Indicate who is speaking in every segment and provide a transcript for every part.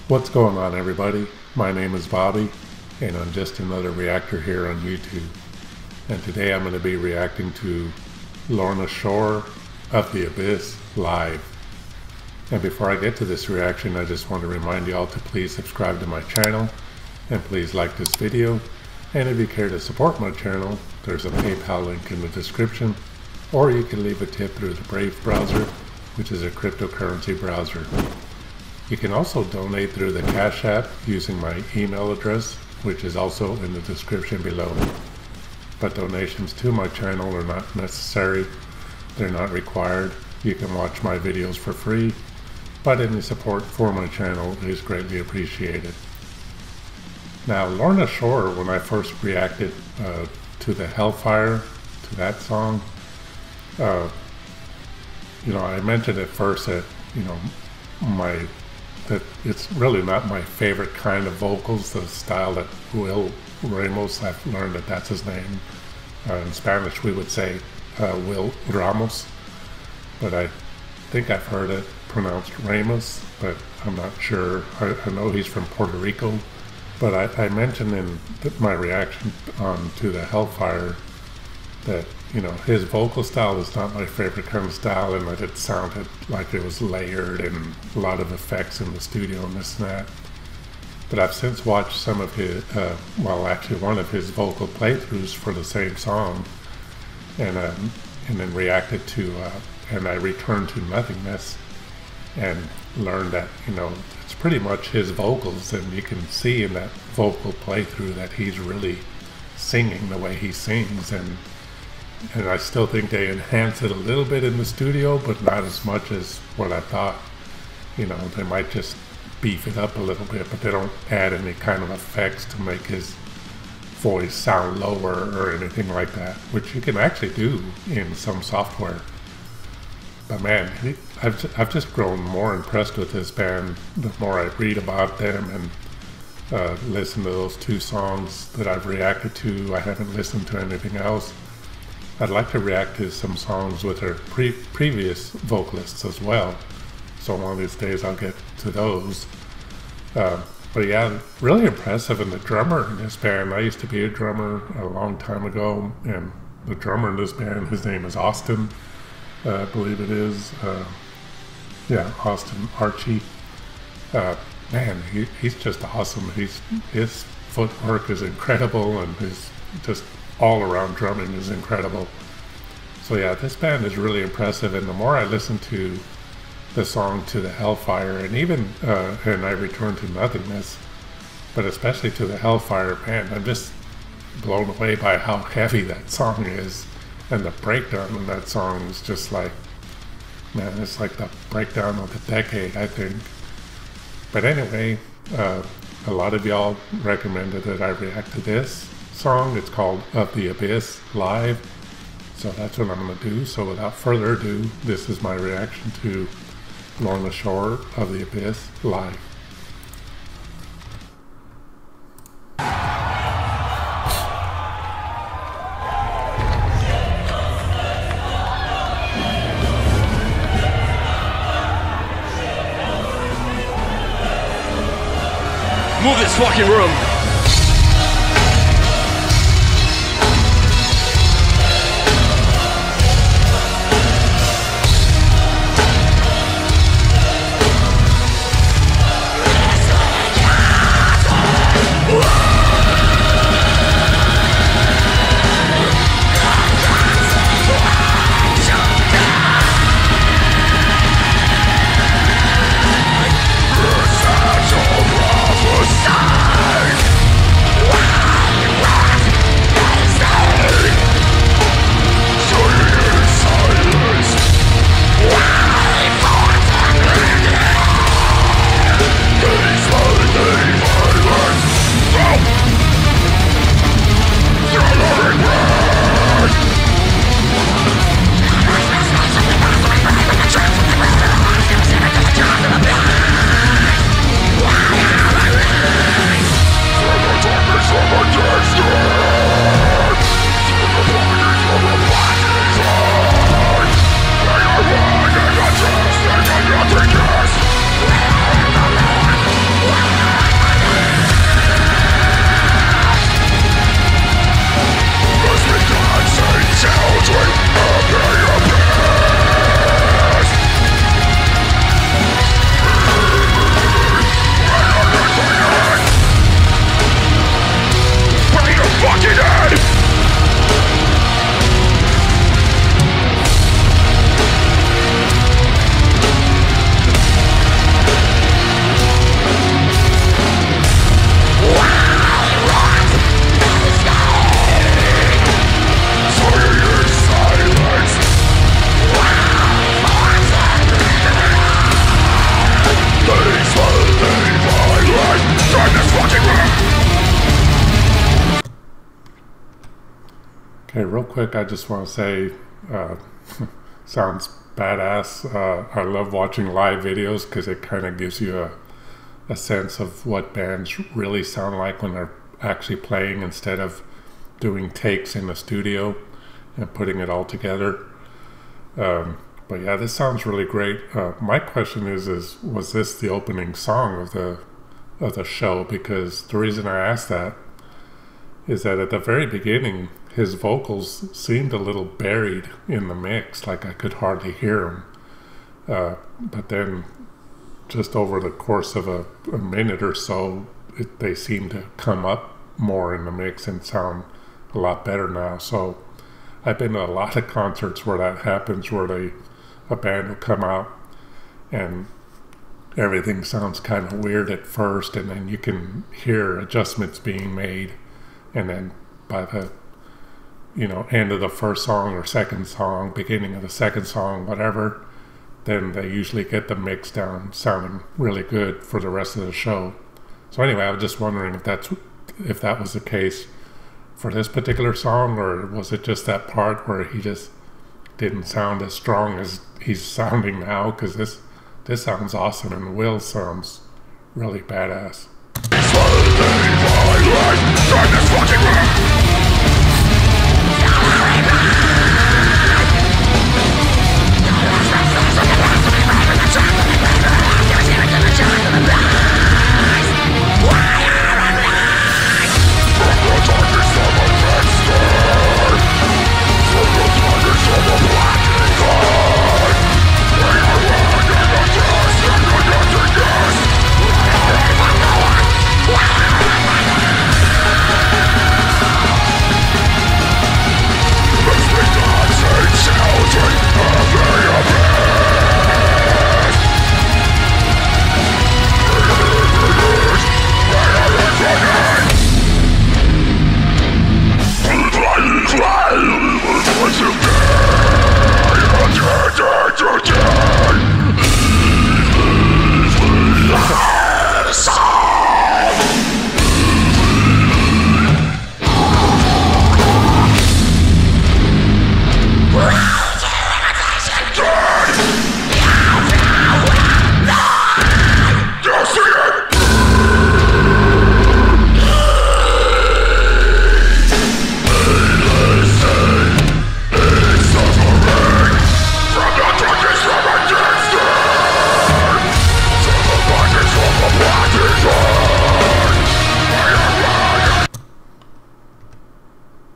Speaker 1: What's going on, everybody? My name is Bobby, and I'm just another reactor here on YouTube. And today I'm going to be reacting to Lorna Shore of the Abyss live. And before I get to this reaction, I just want to remind you all to please subscribe to my channel, and please like this video. And if you care to support my channel, there's a PayPal link in the description, or you can leave a tip through the Brave browser, which is a cryptocurrency browser. You can also donate through the Cash App using my email address, which is also in the description below. But donations to my channel are not necessary. They're not required. You can watch my videos for free, but any support for my channel is greatly appreciated. Now, Lorna Shore, when I first reacted to the Hellfire, to that song, I mentioned at first that, that it's really not my favorite kind of vocals, the style that Will Ramos, I've learned that that's his name. In Spanish we would say Will Ramos, but I think I've heard it pronounced Ramos, but I'm not sure. I know he's from Puerto Rico, but I mentioned in my reaction to the Hellfire that, his vocal style is not my favorite kind of style, and that it sounded like it was layered and a lot of effects in the studio and this and that. But I've since watched some of his, actually one of his vocal playthroughs for the same song, and then reacted to, and I returned to Nothingness and learned that, it's pretty much his vocals, and you can see in that vocal playthrough that he's really singing the way he sings, and I still think they enhance it a little bit in the studio, but not as much as what I thought. They might just beef it up a little bit, but they don't add any kind of effects to make his voice sound lower or anything like that, which you can actually do in some software. But man, I've just grown more impressed with this band the more I read about them and listen to those two songs that I've reacted to. I haven't listened to anything else. I'd like to react to some songs with her previous vocalists as well, so one of these days I'll get to those. But yeah, really impressive. And the drummer in this band, I used to be a drummer a long time ago, and the drummer in this band, his name is Austin, I believe it is. Austin Archie. Man, he's just awesome. His footwork is incredible, and his just all-around drumming is incredible. So yeah, this band is really impressive, and the more I listen to the song To the Hellfire, and even and I Return to Nothingness, but especially To the Hellfire, man, I'm just blown away by how heavy that song is, and the breakdown in that song is just like, man, it's like the breakdown of the decade, I think. But anyway, a lot of y'all recommended that I react to this song. It's called Of the Abyss live, so that's what I'm going to do. So without further ado, this is my reaction to Lorna Shore of the Abyss live.
Speaker 2: Move this fucking room!
Speaker 3: Side
Speaker 1: Okay, real quick, I just want to say, uh, sounds badass. I love watching live videos because it kind of gives you a sense of what bands really sound like when they're actually playing instead of doing takes in the studio and putting it all together. But yeah, this sounds really great. My question is was this the opening song of the show? Because the reason I asked that is that at the very beginning, his vocals seemed a little buried in the mix, like I could hardly hear them. But then, just over the course of a minute or so, they seem to come up more in the mix and sound a lot better now. So I've been to a lot of concerts where that happens, where a band will come out and everything sounds kind of weird at first, and then you can hear adjustments being made, and then by the end of the first song or second song, beginning of the second song, whatever, then they usually get the mix down sounding really good for the rest of the show. So anyway, I was just wondering if that was the case for this particular song, or was it just that part where he just didn't sound as strong as he's sounding now? Because this sounds awesome, and Will sounds really badass.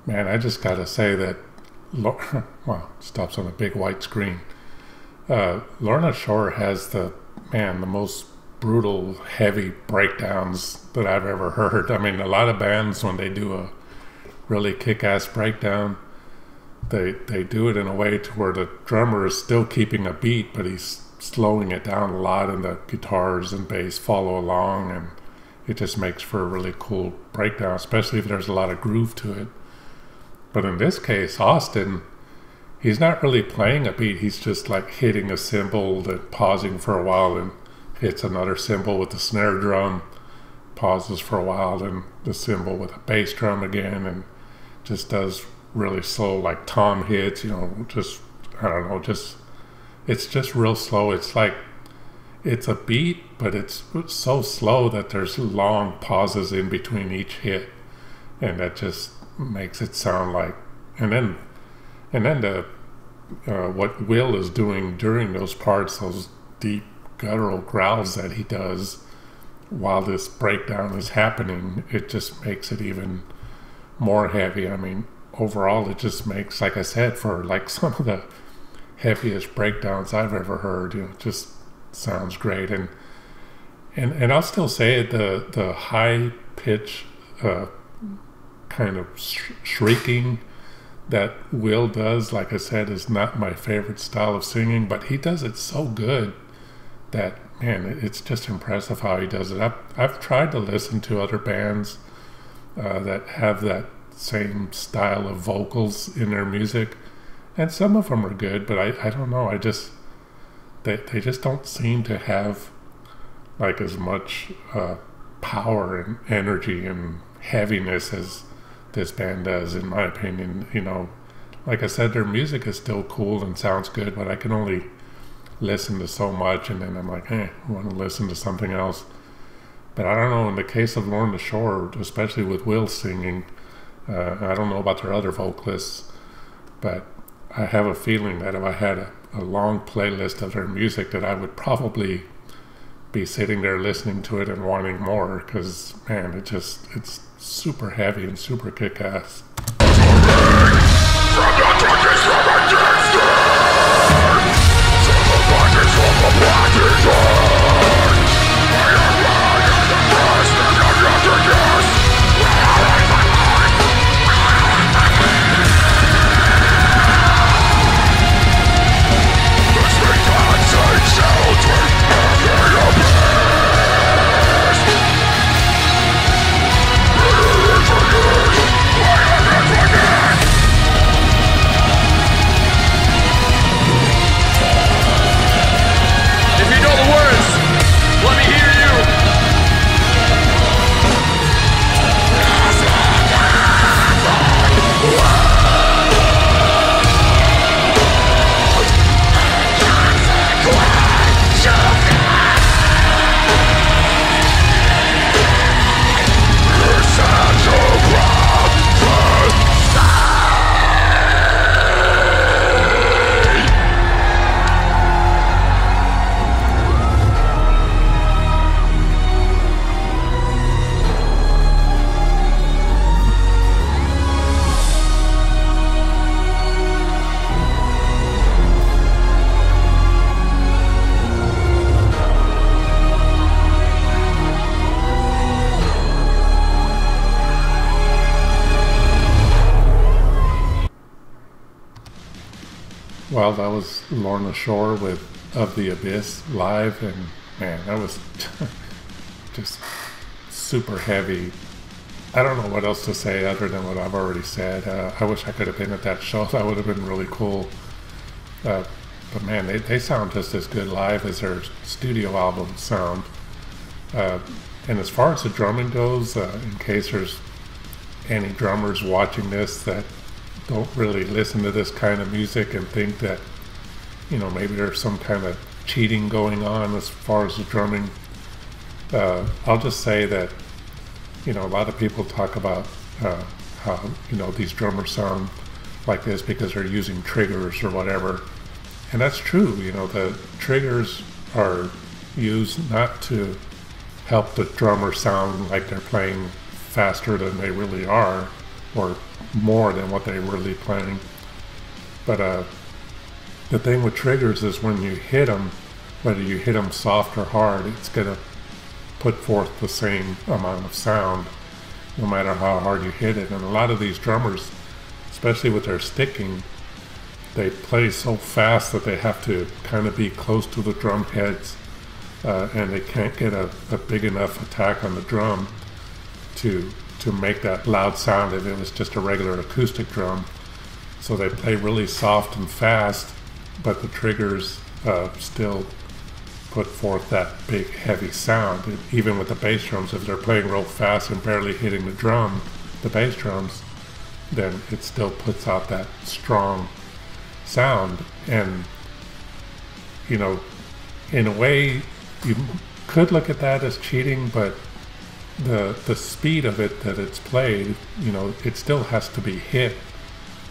Speaker 1: Man, I just gotta say that, wow, stops on a big white screen. Lorna Shore has the most brutal, heavy breakdowns that I've ever heard. I mean, a lot of bands, when they do a really kick-ass breakdown, they do it in a way to where the drummer is still keeping a beat, but he's slowing it down a lot, and the guitars and bass follow along, and it just makes for a really cool breakdown, especially if there's a lot of groove to it. But in this case, Austin, he's not really playing a beat. He's just like hitting a cymbal, then pausing for a while, and hits another cymbal with the snare drum, pauses for a while, then the cymbal with a bass drum again, and just does really slow, like tom hits, just, I don't know, it's just real slow. It's like, it's a beat, but it's so slow that there's long pauses in between each hit, and that just makes it sound like, and then the what Will is doing during those parts, those deep guttural growls that he does while this breakdown is happening, it just makes it even more heavy. I mean, overall, it just makes, like I said, for like some of the heaviest breakdowns I've ever heard, it just sounds great. And I'll still say it, the high pitch kind of shrieking that Will does, like I said, is not my favorite style of singing, but he does it so good that, man, it's just impressive how he does it. I've tried to listen to other bands that have that same style of vocals in their music, and some of them are good, but I don't know, they just don't seem to have like as much power and energy and heaviness as this band does, in my opinion. You know, like I said, their music is still cool and sounds good, but I can only listen to so much, and then I'm like, I want to listen to something else. But I don't know, in the case of Lorna Shore, especially with Will singing, I don't know about their other vocalists, but I have a feeling that if I had a long playlist of their music, that I would probably be sitting there listening to it and wanting more, because, man, it's super heavy and super kick-ass. Well, that was Lorna Shore with Of the Abyss live, and man, that was just super heavy. I don't know what else to say other than what I've already said. I wish I could have been at that show. That would have been really cool. But man, they sound just as good live as their studio album sound. And as far as the drumming goes, in case there's any drummers watching this that don't really listen to this kind of music and think that, you know, maybe there's some kind of cheating going on as far as the drumming, I'll just say that, you know, a lot of people talk about how, you know, these drummers sound like this because they're using triggers or whatever. And that's true. You know, the triggers are used not to help the drummer sound like they're playing faster than they really are, or more than what they're really playing. But the thing with triggers is when you hit them, whether you hit them soft or hard, it's going to put forth the same amount of sound no matter how hard you hit it. And a lot of these drummers, especially with their sticking, they play so fast that they have to kind of be close to the drum heads, and they can't get a big enough attack on the drum to make that loud sound if it was just a regular acoustic drum. So they play really soft and fast, but the triggers still put forth that big heavy sound. Even with the bass drums, if they're playing real fast and barely hitting the drum, the bass drums, then it still puts out that strong sound. And, you know, in a way, you could look at that as cheating, but the speed of it that it's played, you know, it still has to be hit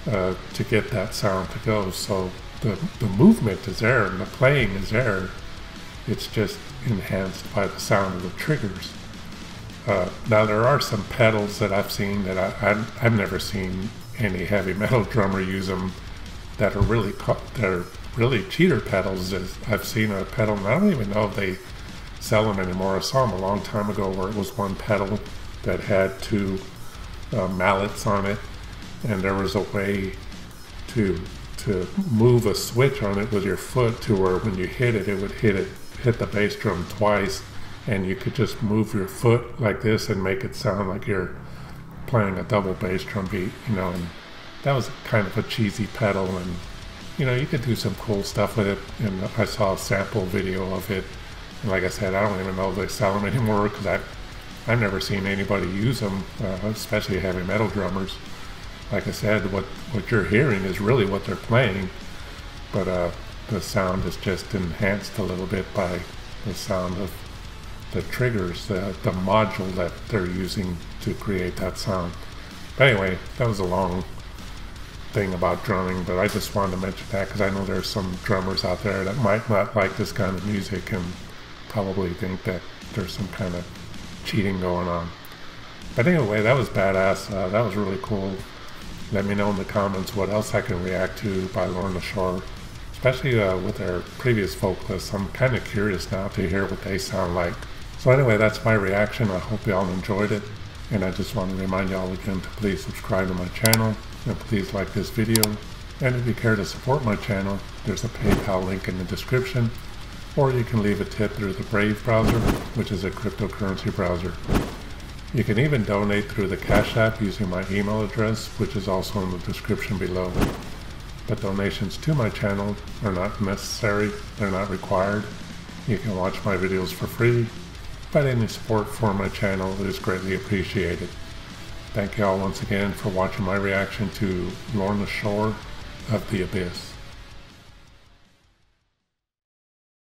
Speaker 1: to get that sound to go. So the movement is there and the playing is there. It's just enhanced by the sound of the triggers. Now there are some pedals that I've seen that I've never seen any heavy metal drummer use them that are really cheater pedals. I've seen a pedal, and I don't even know if they sell them anymore. I saw them a long time ago where it was one pedal that had two mallets on it, and there was a way to move a switch on it with your foot to where when you hit it, it would hit the bass drum twice, and you could just move your foot like this and make it sound like you're playing a double bass drum beat, you know. And that was kind of a cheesy pedal, and you know, you could do some cool stuff with it. And I saw a sample video of it. And like I said, I don't even know if they sell them anymore because I've never seen anybody use them, especially heavy metal drummers. Like I said, what you're hearing is really what they're playing, but the sound is just enhanced a little bit by the sound of the triggers, the module that they're using to create that sound. But anyway, that was a long thing about drumming, but I just wanted to mention that because I know there's some drummers out there that might not like this kind of music and probably think that there's some kind of cheating going on. But anyway, that was badass. That was really cool. Let me know in the comments what else I can react to by Lorna Shore, especially with their previous vocalists. I'm kind of curious now to hear what they sound like. So anyway, that's my reaction. I hope y'all enjoyed it, and I just want to remind y'all again to please subscribe to my channel, and please like this video. And if you care to support my channel, there's a PayPal link in the description, or you can leave a tip through the Brave browser, which is a cryptocurrency browser. You can even donate through the Cash App using my email address, which is also in the description below. But donations to my channel are not necessary, they're not required. You can watch my videos for free, but any support for my channel is greatly appreciated. Thank you all once again for watching my reaction to Lorna Shore of The Abyss.